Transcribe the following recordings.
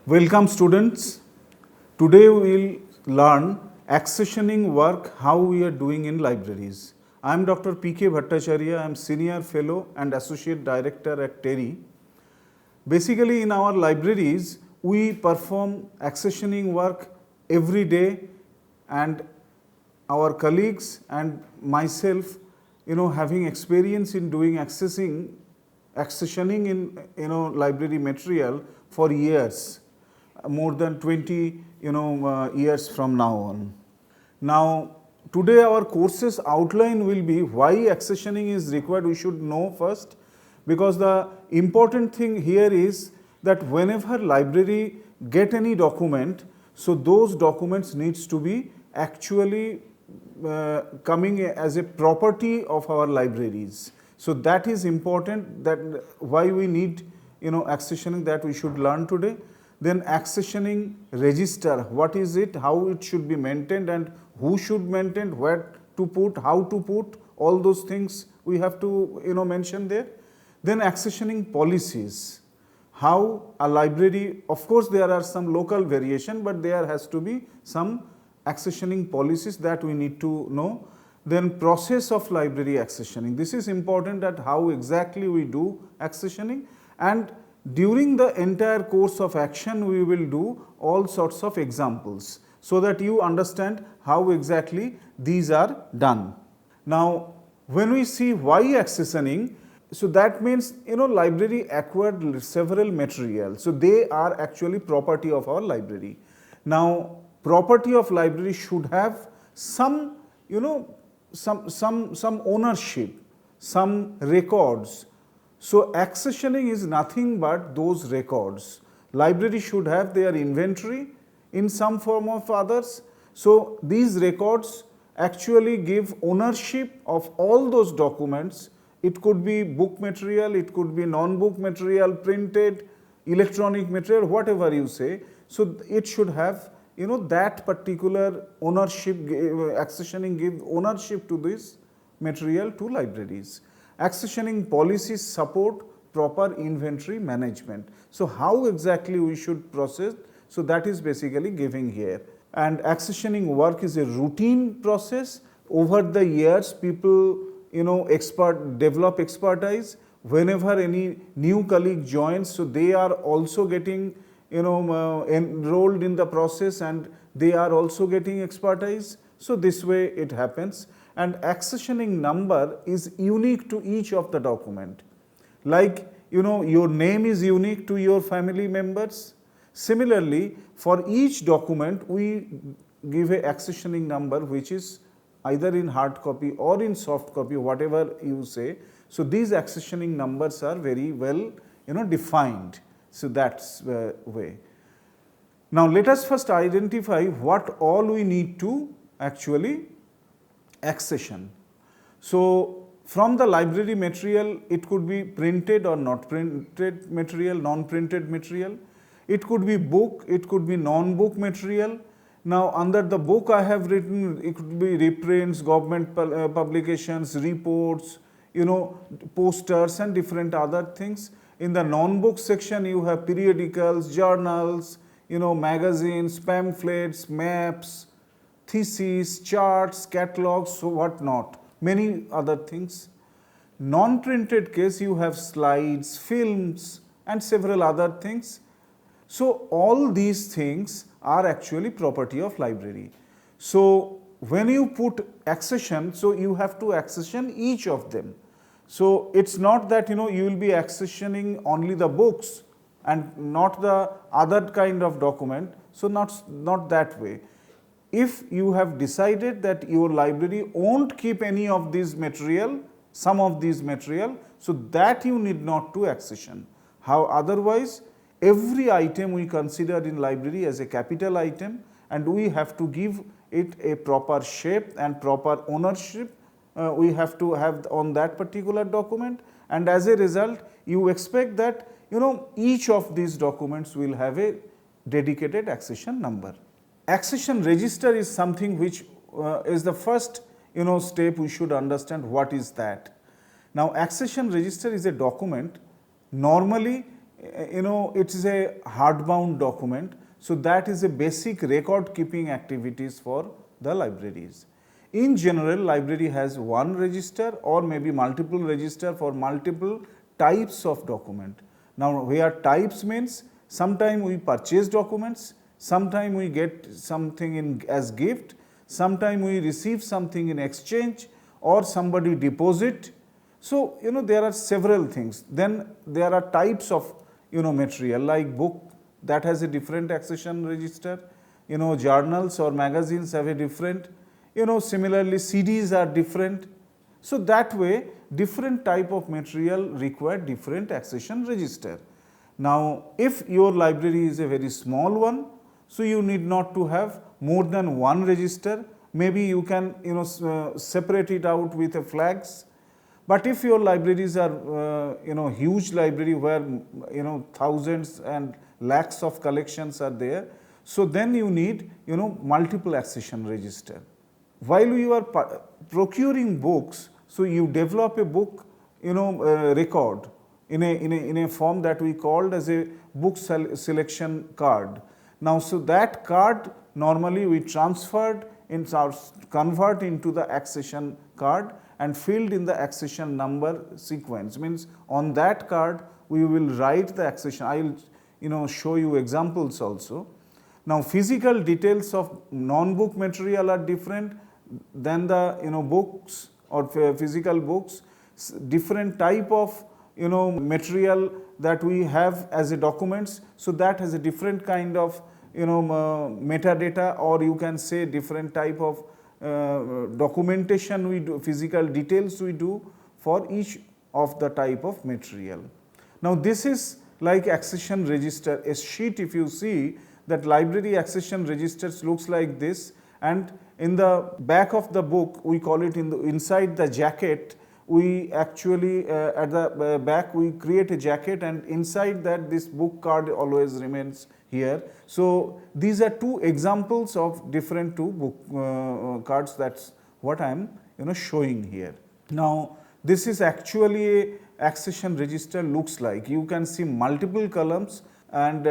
Welcome students. Today we will learn accessioning work, how we are doing in libraries. I am Dr. P.K. Bhattacharya. I am Senior Fellow and Associate Director at TERI. Basically in our libraries, we perform accessioning work every day, and our colleagues and myself, having experience in doing accessioning in library material for years, more than 20 years from now on. Now today our courses outline will be why accessioning is required. We should know first, because the important thing here is that whenever library get any document, so those documents needs to be actually coming as a property of our libraries. So that is important, that why we need accessioning, that we should learn today. Then accessioning register, what is it, how it should be maintained, and who should maintain, where to put, how to put, all those things we have to mention there. Then accessioning policies, how a library, of course there are some local variation, but there has to be some accessioning policies that we need to know. Then process of library accessioning, this is important, that how exactly we do accessioning, and during the entire course of action we will do all sorts of examples so that you understand how exactly these are done. Now when we see why accessioning, so that means library acquired several materials, so they are actually property of our library. Now property of library should have some some ownership, some records. So accessioning is nothing but those records. Library should have their inventory in some form of others. So these records actually give ownership of all those documents. It could be book material, it could be non-book material, printed, electronic material, whatever you say. So it should have that particular ownership. Accessioning gives ownership to this material to libraries. Accessioning policies support proper inventory management. So how exactly we should process, so that is basically giving here. And accessioning work is a routine process. Over the years people develop expertise. Whenever any new colleague joins, so they are also getting enrolled in the process, and they are also getting expertise. So this way it happens. And accessioning number is unique to each of the document. Like your name is unique to your family members. Similarly, for each document we give a accessioning number which is either in hard copy or in soft copy, whatever you say. So these accessioning numbers are very well defined. So that's the way. Now let us first identify what all we need to actually accession. So from the library material, it could be printed or not printed material, non-printed material. It could be book, it could be non-book material. Now under the book I have written, it could be reprints, government publications, reports, posters and different other things. In the non-book section you have periodicals, journals, magazines, pamphlets, maps, theses, charts, catalogs, so what not, many other things. Non-printed case you have slides, films and several other things. So all these things are actually property of library. So when you put accession, so you have to accession each of them. So it's not that you will be accessioning only the books and not the other kind of document. So not that way. If you have decided that your library won't keep any of these material, some of these material, so that you need not to accession. How otherwise, every item we consider in library as a capital item, and we have to give it a proper shape and proper ownership. We have to have on that particular document, and as a result you expect that each of these documents will have a dedicated accession number. Accession register is something which is the first step we should understand what is that. Now accession register is a document. Normally it is a hardbound document. So that is a basic record keeping activities for the libraries. In general, library has one register or maybe multiple register for multiple types of document. Now, where types means sometime we purchase documents, sometime we get something in as gift, sometime we receive something in exchange, or somebody deposit. So, there are several things. Then there are types of material like book that has a different accession register, journals or magazines have a different, similarly CDs are different. So that way different type of material require different accession register. Now if your library is a very small one, so you need not to have more than one register, maybe you can separate it out with a flags. But if your libraries are huge library where thousands and lakhs of collections are there, so then you need multiple accession register. While you are procuring books, so you develop a book record in a form that we called as a book selection card. Now so that card normally we transferred convert into the accession card and filled in the accession number sequence, means on that card we will write the accession. I will show you examples also. Now physical details of non-book material are different than the books or physical books. Different type of material that we have as a documents, so that has a different kind of metadata, or you can say different type of documentation we do, physical details we do for each of the type of material. Now this is like accession register, a sheet. If you see that library accession registers looks like this, and in the back of the book we call it inside the jacket, we actually at the back we create a jacket, and inside that this book card always remains here. So these are two examples of different two book cards. That's what I am showing here. Now this is actually a accession register looks like. You can see multiple columns, and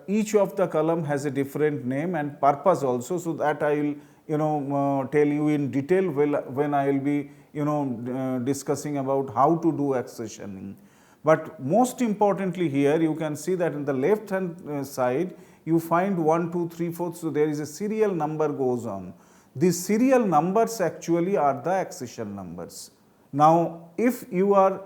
each of the column has a different name and purpose also, so that I will tell you in detail when I will be discussing about how to do accessioning. But most importantly here you can see that in the left hand side you find 1, 2, 3, 4, so there is a serial number goes on. These serial numbers actually are the accession numbers. Now if you are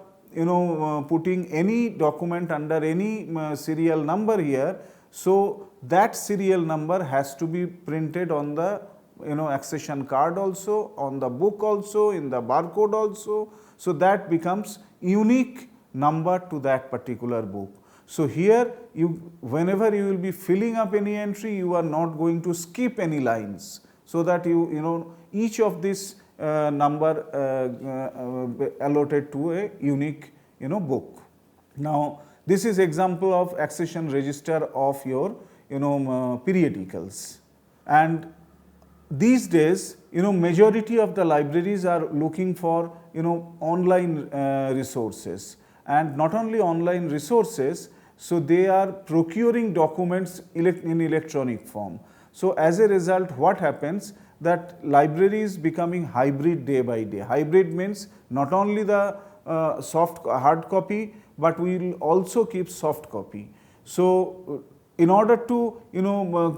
putting any document under any serial number here, so that serial number has to be printed on the accession card also, on the book also, in the barcode also, so that becomes unique number to that particular book. So here whenever you will be filling up any entry, you are not going to skip any lines, so that each of this number allotted to a unique book. Now this is example of accession register of your periodicals. And these days majority of the libraries are looking for online resources, and not only online resources, so they are procuring documents in electronic form. So as a result what happens, that library is becoming hybrid day by day. Hybrid means not only the hard copy, but we will also keep soft copy. So in order to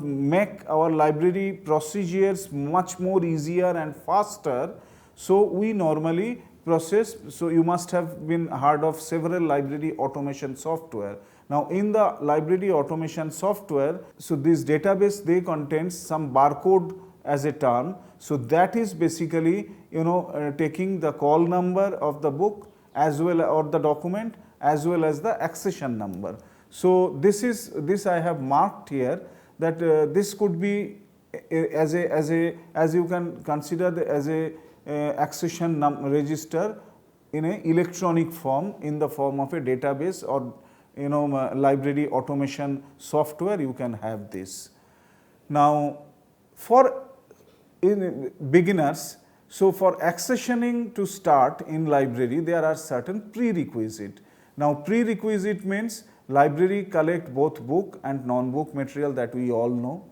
make our library procedures much more easier and faster, so we normally process, so you must have been heard of several library automation software. Now in the library automation software, so this database they contains some barcode as a term. So that is basically taking the call number of the book as well, or the document, as well as the accession number. So this I have marked here, that this could be as you can consider as a accession register in a electronic form, in the form of a database or library automation software. You can have this. Now for beginners, so for accessioning to start in library, there are certain prerequisite. Now prerequisite means Library collect both book and non-book material, that we all know.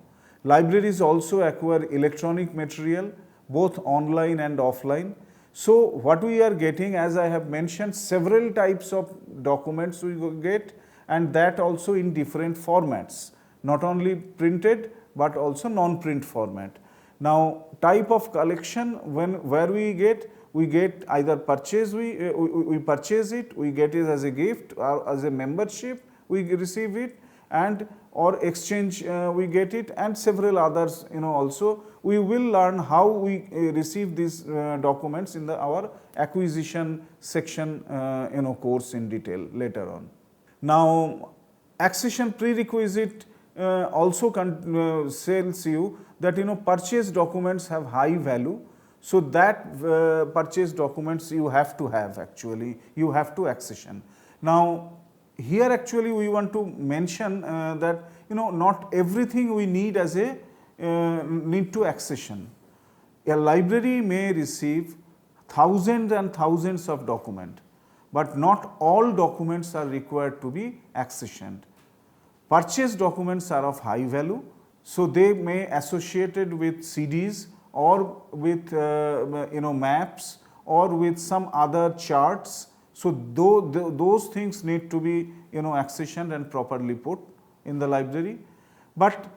Libraries also acquire electronic material, both online and offline. So what we are getting, as I have mentioned, several types of documents we get, and that also in different formats, not only printed but also non-print format. Now, type of collection, where we get either purchase, we purchase it, we get it as a gift or as a membership, we receive it, and or exchange, we get it, and several others, also. We will learn how we receive these documents in our acquisition section, course in detail later on. Now, accession prerequisite also tells you that purchase documents have high value. So that purchase documents you have to have, actually you have to accession. Now, here actually we want to mention that not everything we need as a need to accession. A library may receive thousands and thousands of documents, but not all documents are required to be accessioned. Purchase documents are of high value, so they may associated with CDs or with maps or with some other charts. So those things need to be accessioned and properly put in the library. But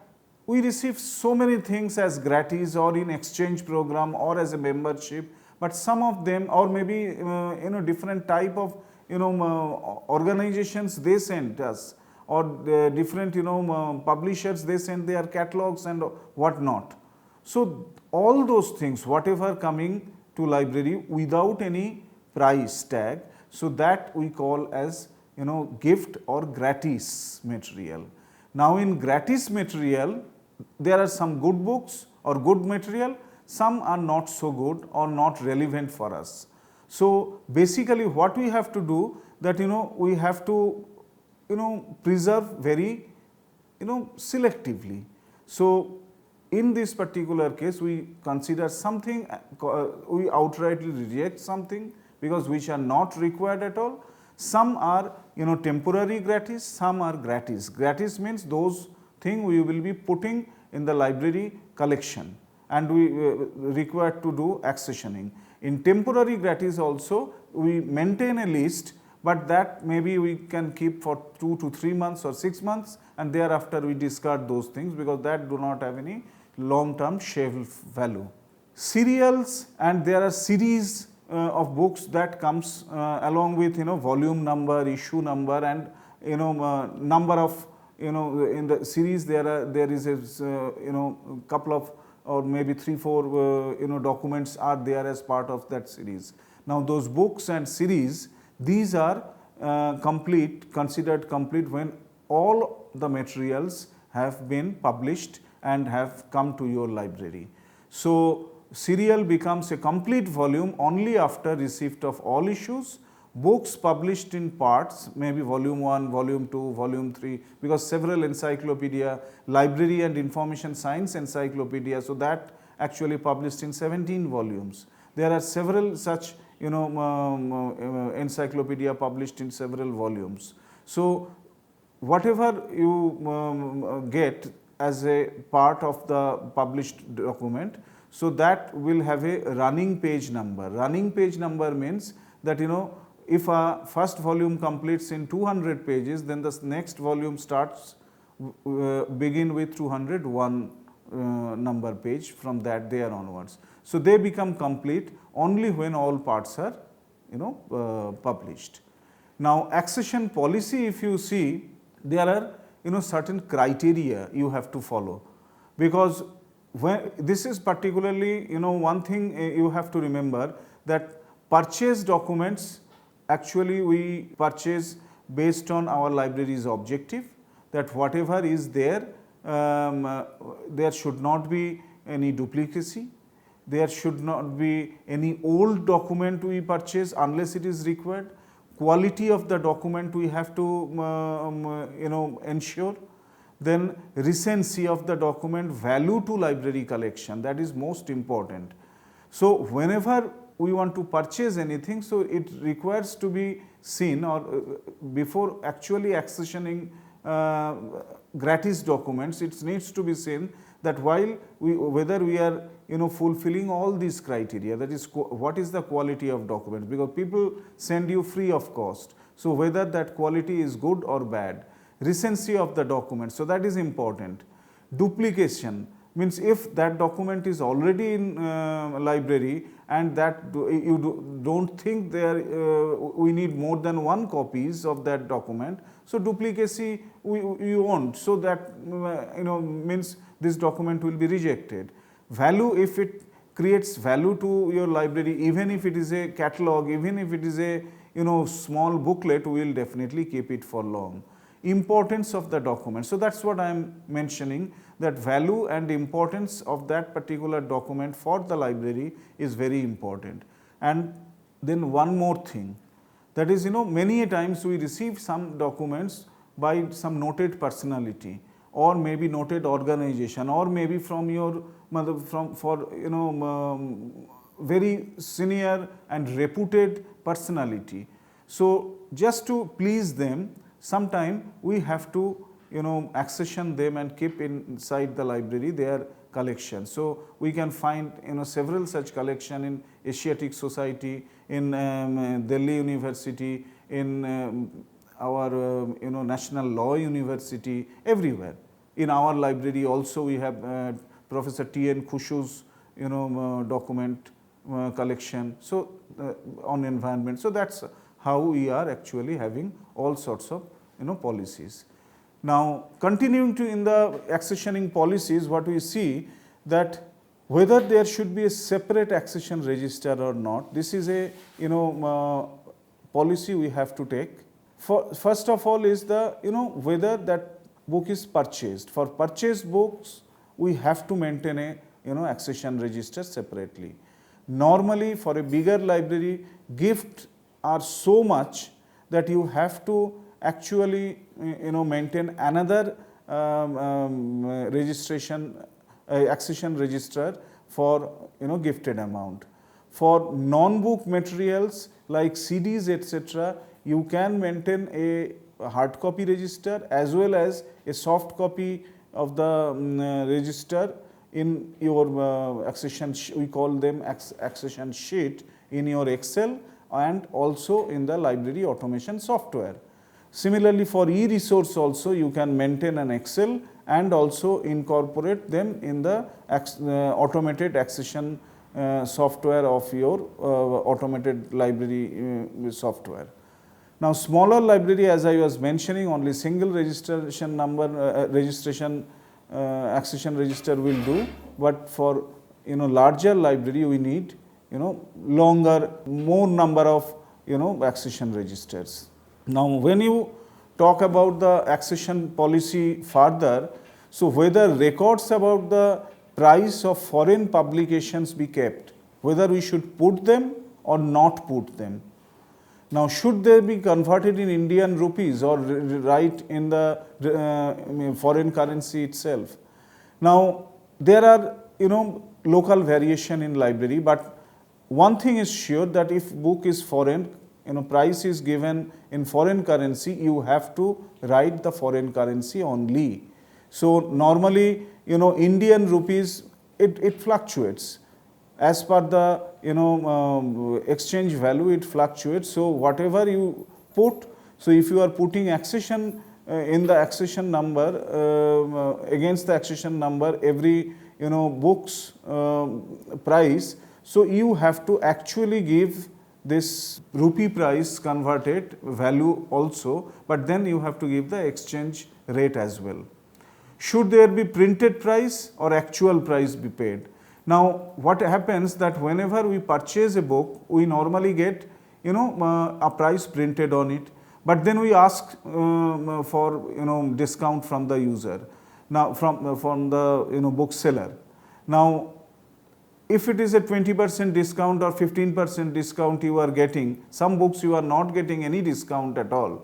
we receive so many things as gratis or in exchange program or as a membership, but some of them, or maybe different type of organizations they send us, or different publishers they send their catalogs and what not. So all those things, whatever coming to library without any price tag, so that we call as gift or gratis material. Now, in gratis material, there are some good books or good material, some are not so good or not relevant for us. So basically what we have to do, that we have to preserve very selectively. So in this particular case, we consider something, we outrightly reject something because which are not required at all. Some are temporary gratis, some are gratis. Gratis means those things we will be putting in the library collection and we required to do accessioning. In temporary gratis also we maintain a list, but that maybe we can keep for 2 to 3 months or 6 months, and thereafter we discard those things because that do not have any long term shelf value. Serials, and there are series of books that comes along with volume number, issue number, and number of in the series there is a couple of or maybe 3-4 documents are there as part of that series. Now those books and series, these are considered complete when all the materials have been published and have come to your library. So serial becomes a complete volume only after receipt of all issues. Books published in parts, maybe volume 1, volume 2, volume 3, because several encyclopedia, library and information science encyclopedia, so that actually published in 17 volumes. There are several such encyclopedia published in several volumes. So whatever you get as a part of the published document, so that will have a running page number. Running page number means that if a first volume completes in 200 pages, then the next volume starts begin with 201 number page from that there onwards. So they become complete only when all parts are published. Now accession policy, if you see, there are certain criteria you have to follow, because when this is particularly one thing you have to remember, that purchase documents actually we purchase based on our library's objective, that whatever is there, there should not be any duplicacy, there should not be any old document we purchase unless it is required. Quality of the document we have to ensure. Then recency of the document, value to library collection, that is most important. So whenever we want to purchase anything, so it requires to be seen, or before actually accessioning gratis documents, it needs to be seen that while whether we are fulfilling all these criteria, that is what is the quality of documents, because people send you free of cost. So whether that quality is good or bad, recency of the document, so that is important. Duplication means if that document is already in library and that you don't think there we need more than one copies of that document, so duplicacy you won't, so that means this document will be rejected. Value, if it creates value to your library, even if it is a catalog, even if it is a small booklet, we will definitely keep it for long. Importance of the document, so that's what I am mentioning, that value and importance of that particular document for the library is very important. And then one more thing, that is many a times we receive some documents by some noted personality, or maybe noted organization, or maybe from your very senior and reputed personality. So just to please them, sometime we have to accession them and keep inside the library their collection. So we can find several such collection in Asiatic Society, in Delhi University, in our National Law University, everywhere. In our library also we have Professor T.N. Khushu's document collection, so on environment. So that's how we are actually having all sorts of policies. Now continuing to in the accessioning policies, what we see that whether there should be a separate accession register or not, this is a policy we have to take. First of all is the whether that book is purchased. For purchased books we have to maintain a accession register separately. Normally for a bigger library, gifts are so much that you have to actually maintain another registration accession register for gifted amount. For non-book materials like CDs etc., you can maintain a hard copy register as well as a soft copy of the register in your accession, we call them accession sheet, in your Excel and also in the library automation software. Similarly, for e-resource also you can maintain an Excel and also incorporate them in the automated accession software of your automated library software. Now smaller library, as I was mentioning, only single registration number accession register will do, but for larger library we need longer, more number of accession registers. Now when you talk about the accession policy further, so whether records about the price of foreign publications be kept, whether we should put them or not put them. Now should they be converted in Indian rupees or right in the foreign currency itself? Now there are local variation in library, but one thing is sure that if book is foreign, price is given in foreign currency, you have to write the foreign currency only. So normally Indian rupees it fluctuates as per the exchange value, it fluctuates. So whatever you put, so if you are putting accession in the accession number against the accession number every books price, so you have to actually give this rupee price converted value also, but then you have to give the exchange rate as well. Should there be printed price or actual price be paid? Now what happens that whenever we purchase a book, we normally get a price printed on it, but then we ask for discount from the user, now from the bookseller. Now if it is a 20% discount or 15% discount you are getting, some books you are not getting any discount at all.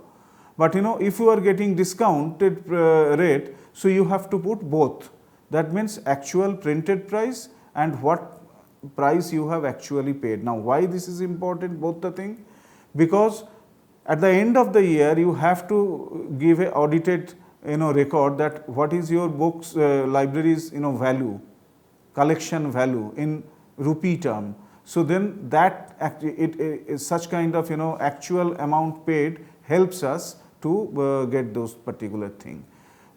But if you are getting discounted rate, so you have to put both. That means actual printed price and what price you have actually paid. Now, why this is important, both the thing? Because at the end of the year you have to give a audited record that what is your books libraries value, collection value in rupee term. So then that such kind of actual amount paid helps us to get those particular thing.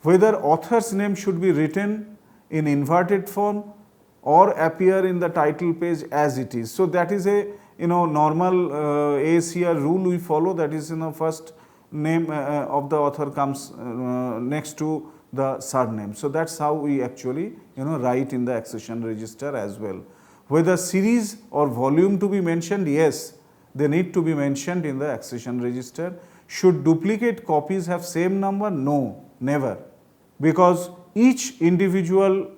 Whether author's name should be written in inverted form or appear in the title page as it is. So that is a normal ACR rule we follow, that is first name of the author comes next to the surname. So that's how we actually write in the accession register as well. Whether series or volume to be mentioned, yes, they need to be mentioned in the accession register. Should duplicate copies have same number? No, never, because each individual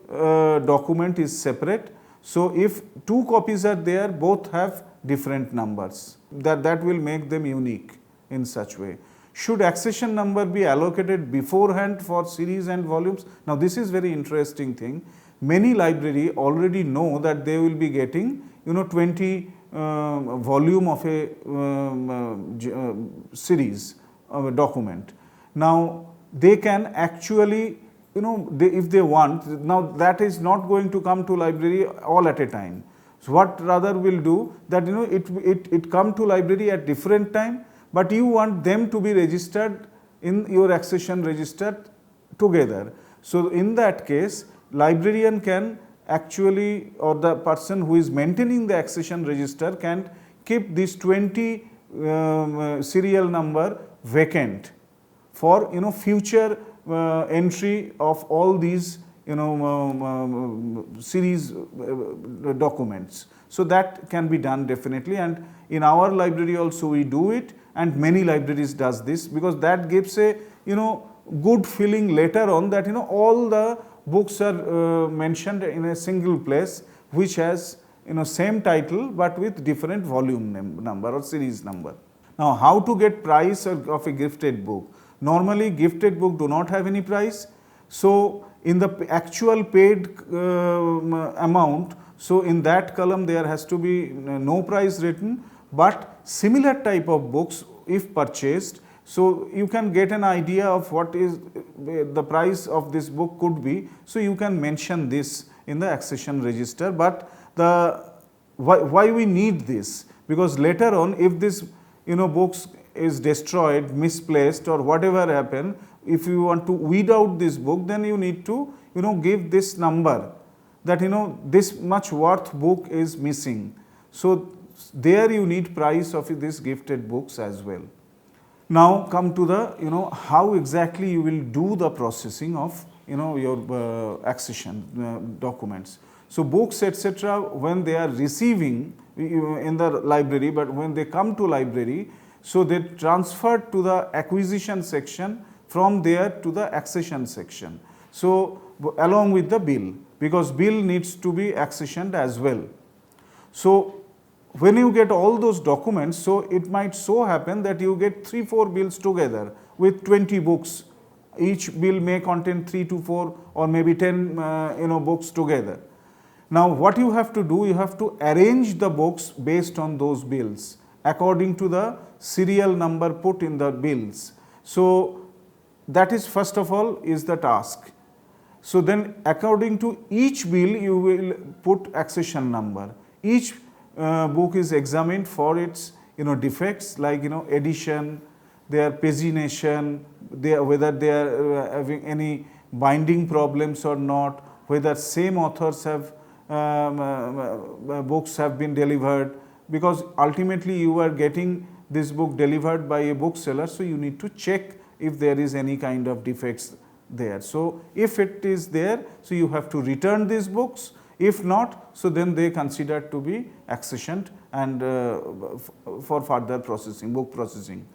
document is separate. So if two copies are there, both have different numbers, that will make them unique in such way. Should accession number be allocated beforehand for series and volumes? Now this is very interesting thing. Many library already know that they will be getting 20 volume of a series of a document. Now they can actually if they want, now that is not going to come to library all at a time. So what rather will do that it come to library at different time, but you want them to be registered in your accession register together. So in that case, librarian can actually, or the person who is maintaining the accession register can keep this 20 serial number vacant for future entry of all these series documents. So that can be done definitely, and in our library also we do it, and many libraries does this, because that gives a good feeling later on that all the books are mentioned in a single place, which has same title but with different volume number or series number. Now how to get price of a gifted book? Normally gifted book do not have any price. So in the actual paid amount, so in that column there has to be no price written, but similar type of books if purchased, so you can get an idea of what is the price of this book could be. So you can mention this in the accession register. But why we need this? Because later on, if this books is destroyed, misplaced, or whatever happen, if you want to weed out this book, then you need to give this number that this much worth book is missing. So there you need price of this gifted books as well. Now come to the how exactly you will do the processing of your accession documents. So books etc., when they are receiving in the library, but when they come to library, so they transfer to the acquisition section, from there to the accession section. So along with the bill, because bill needs to be accessioned as well. So when you get all those documents, so it might so happen that you get 3-4 bills together with 20 books. Each bill may contain 3 to 4 or maybe 10 books together. Now what you have to do, you have to arrange the books based on those bills according to the serial number put in the bills. So that is first of all is the task. So then according to each bill you will put accession number. Each book is examined for its defects like edition, their pagination, whether they are having any binding problems or not, whether same authors have books have been delivered, because ultimately you are getting this book delivered by a bookseller, so you need to check if there is any kind of defects there. So if it is there, so you have to return these books. If not, so then they consider to be accessioned and for further processing, book processing.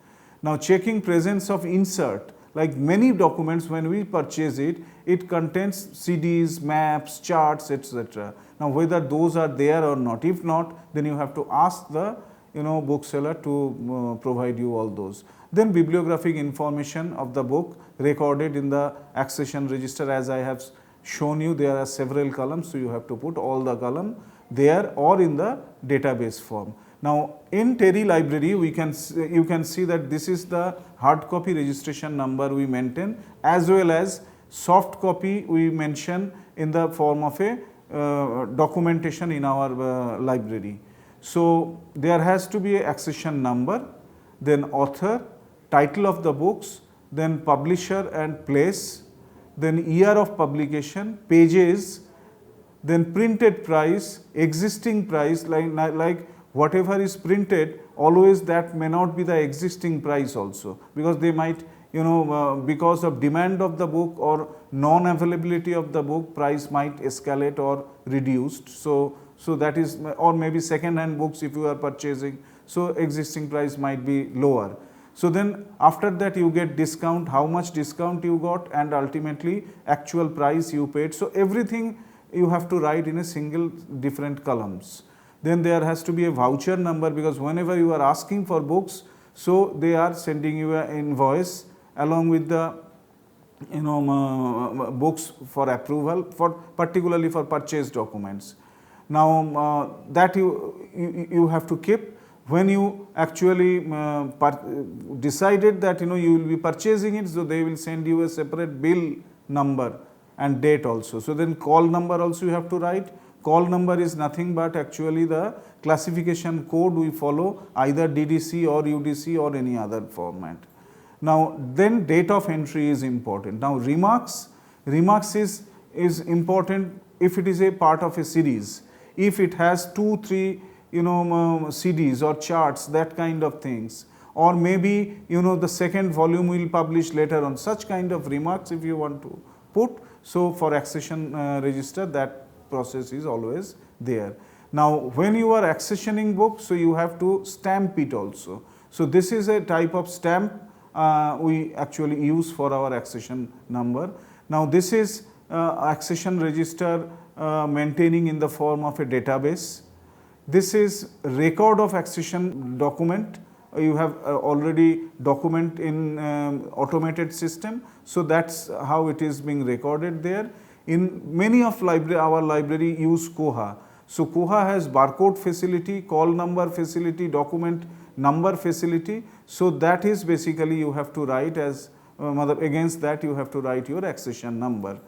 Now checking presence of insert, like many documents when we purchase it, it contains CDs, maps, charts, etc. Now whether those are there or not, if not, then you have to ask the bookseller to provide you all those. Then bibliographic information of the book recorded in the accession register, as I have shown you, there are several columns, so you have to put all the column. there or in the database form. Now, in TERI library, you can see that this is the hard copy registration number we maintain, as well as soft copy we mention in the form of a documentation in our library. So, there has to be a accession number, then author, title of the books, then publisher and place, then year of publication, pages, then printed price, existing price, like whatever is printed, always that may not be the existing price also, because they might, because of demand of the book or non-availability of the book, price might escalate or reduced. So that is, or maybe second hand books if you are purchasing, so existing price might be lower. So then after that you get discount, how much discount you got, and ultimately actual price you paid. So everything you have to write in a single different columns. Then there has to be a voucher number, because whenever you are asking for books, so they are sending you an invoice along with the books for approval, for particularly for purchase documents. Now that you have to keep. When you actually decided that you will be purchasing it, so they will send you a separate bill number and date also. So then call number also you have to write. Call number is nothing but actually the classification code we follow, either DDC or UDC or any other format. Now then date of entry is important. Now remarks is important if it is a part of a series. If it has 2, 3 CDs or charts, that kind of things, or maybe the second volume will publish later on, such kind of remarks if you want to put. So for accession register, that process is always there. Now when you are accessioning book, so you have to stamp it also. So this is a type of stamp we actually use for our accession number. Now this is accession register maintaining in the form of a database. This is record of accession document. You have already document in automated system. So that's how it is being recorded there. In many of our library use Koha. So Koha has barcode facility, call number facility, document number facility. So that is basically you have to write as against that you have to write your accession number.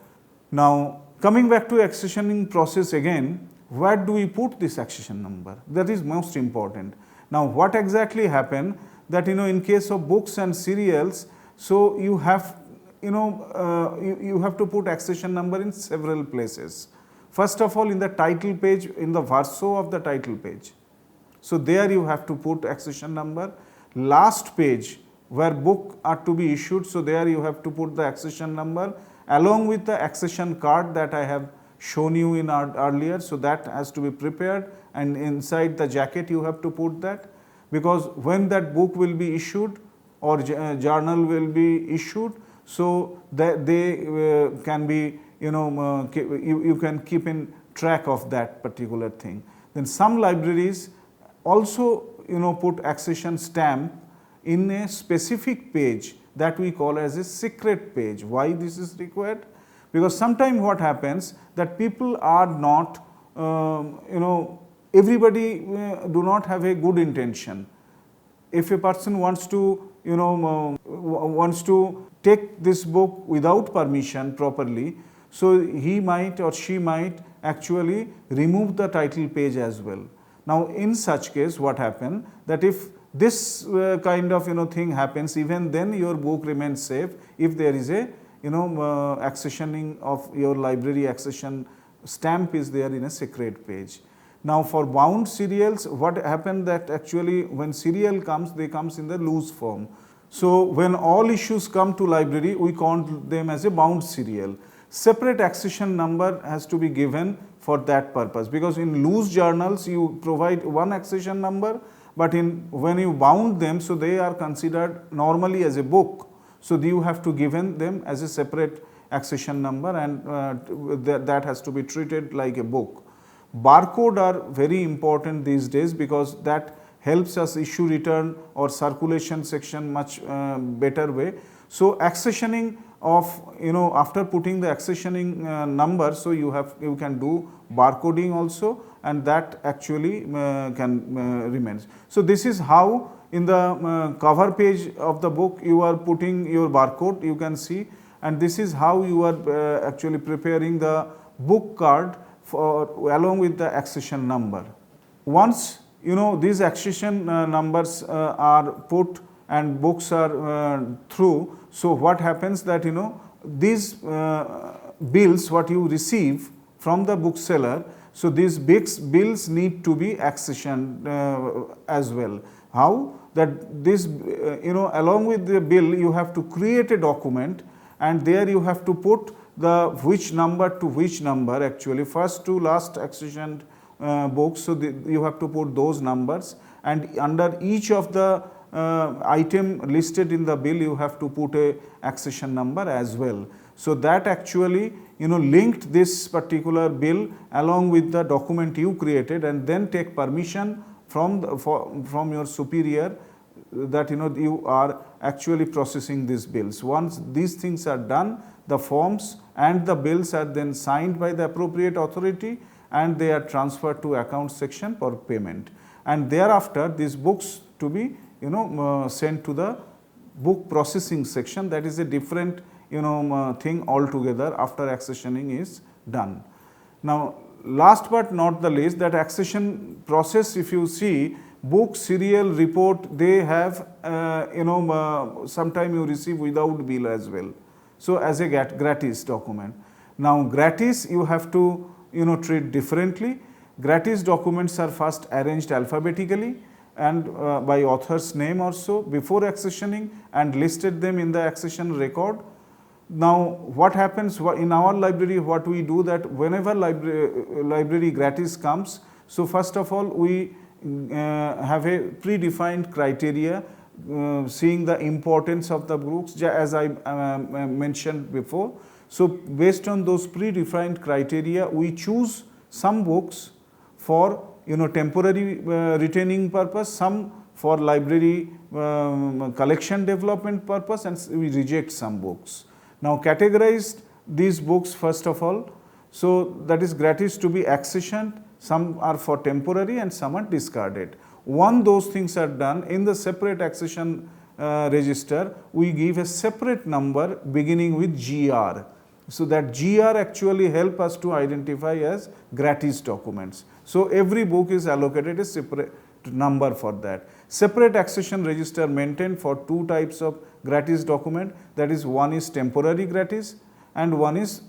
Now coming back to accessioning process again, where do we put this accession number? That is most important. Now what exactly happened that in case of books and serials, so you have you have to put accession number in several places. First of all, in the title page, in the verso of the title page. So there you have to put accession number. Last page where book are to be issued, so there you have to put the accession number along with the accession card that I have shown you in earlier. So that has to be prepared, and inside the jacket you have to put that, because when that book will be issued or journal will be issued, so that they can be you can keep in track of that particular thing. Then some libraries also put accession stamp in a specific page that we call as a secret page. Why this is required? Because sometimes what happens that people are not everybody do not have a good intention. If a person wants to take this book without permission properly, so he might or she might actually remove the title page as well. Now in such case what happen that if this kind of thing happens, even then your book remains safe if there is a accessioning of your library accession stamp is there in a secret page. Now for bound serials, what happened that actually when serial comes, they comes in the loose form. So when all issues come to library, we count them as a bound serial. Separate accession number has to be given for that purpose, because in loose journals you provide one accession number, but when you bound them, so they are considered normally as a book. So you have to given them as a separate accession number, and that has to be treated like a book. Barcode are very important these days, because that helps us issue return or circulation section much better way. So accessioning of after putting the accessioning number, so you can do barcoding also, and that actually can remains. So this is how in the cover page of the book you are putting your barcode, you can see, and this is how you are actually preparing the book card for along with the accession number. Once these accession numbers are put and books are through, so what happens that these bills what you receive from the bookseller, so these bills need to be accessioned as well. How? That this along with the bill you have to create a document, and there you have to put the which number to which number, actually first to last accessioned books. So you have to put those numbers, and under each of the item listed in the bill you have to put a accession number as well. So that actually linked this particular bill along with the document you created, and then take permission from your superior that you are actually processing these bills. Once these things are done, the forms and the bills are then signed by the appropriate authority, and they are transferred to account section for payment, and thereafter these books to be sent to the book processing section. That is a different thing altogether after accessioning is done. Now last but not the least, that accession process, if you see, book, serial, report, they have sometime you receive without bill as well, so as a gratis document. Now gratis you have to treat differently. Gratis documents are first arranged alphabetically and by author's name also before accessioning, and listed them in the accession record. Now what happens in our library, what we do, that whenever library gratis comes, so first of all we have a predefined criteria seeing the importance of the books, as I mentioned before. So based on those predefined criteria, we choose some books for temporary retaining purpose, some for library collection development purpose, and we reject some books. Now categorized these books first of all, so that is gratis to be accessioned, some are for temporary and some are discarded. Once those things are done, in the separate accession register we give a separate number beginning with GR. So that GR actually help us to identify as gratis documents. So every book is allocated a separate number for that. Separate accession register maintained for two types of gratis document, that is, one is temporary gratis and one is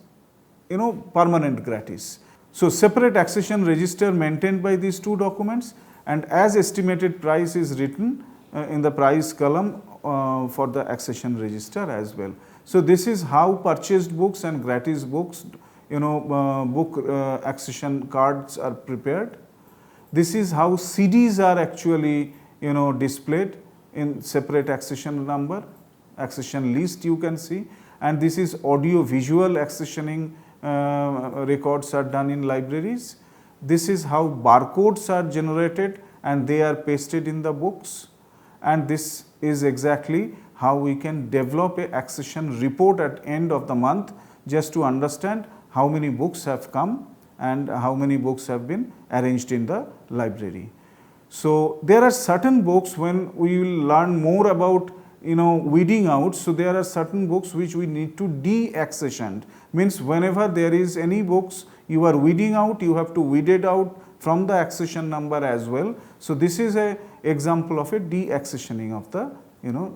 permanent gratis. So separate accession register maintained by these two documents, and as estimated price is written in the price column for the accession register as well. So this is how purchased books and gratis books, book accession cards are prepared. This is how CDs are actually displayed in separate accession number, accession list you can see, and this is audio visual accessioning records are done in libraries. This is how barcodes are generated and they are pasted in the books, and this is exactly how we can develop a accession report at end of the month, just to understand how many books have come and how many books have been arranged in the library. So there are certain books, when we will learn more about weeding out, so there are certain books which we need to de-accession, means whenever there is any books you are weeding out, you have to weed it out from the accession number as well. So this is a example of a de-accessioning of the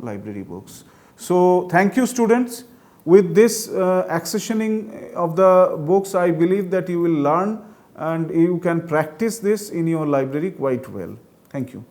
library books. So thank you students. With this accessioning of the books, I believe that you will learn and you can practice this in your library quite well. Thank you.